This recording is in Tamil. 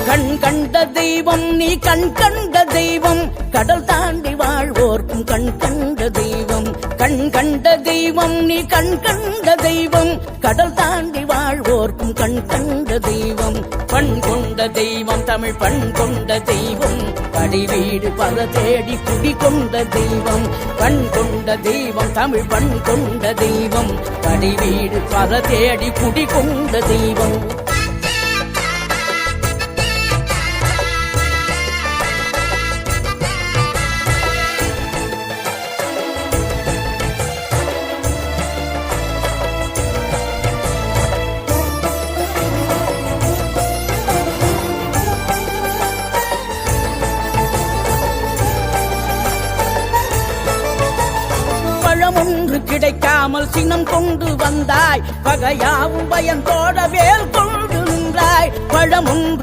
கண் கண்ட தெய்வம் நீ கண் கண்ட தெய்வம் கடல் தாண்டி வாழ்வோர்க்கும் கண் கண்ட தெய்வம் கண் கண்ட தெய்வம் நீ கண் கண்ட தெய்வம் கடல் தாண்டி வாழ்வோர்க்கும் கண் கண்ட தெய்வம் பண் கொண்ட தெய்வம் தமிழ் பண் கொண்ட தெய்வம் படிவீடு பல தேடி குடி கொண்ட தெய்வம் பண் கொண்ட தெய்வம் தமிழ் பண் கொண்ட தெய்வம் படிவீடு பல தேடி குடி கொண்ட தெய்வம் பழமொன்று கிடைக்காமல் சினம் கொண்டு வந்தாய் பகையாவும் பயந்தோட வேல் கொண்டு நின்றாய் பழமொன்று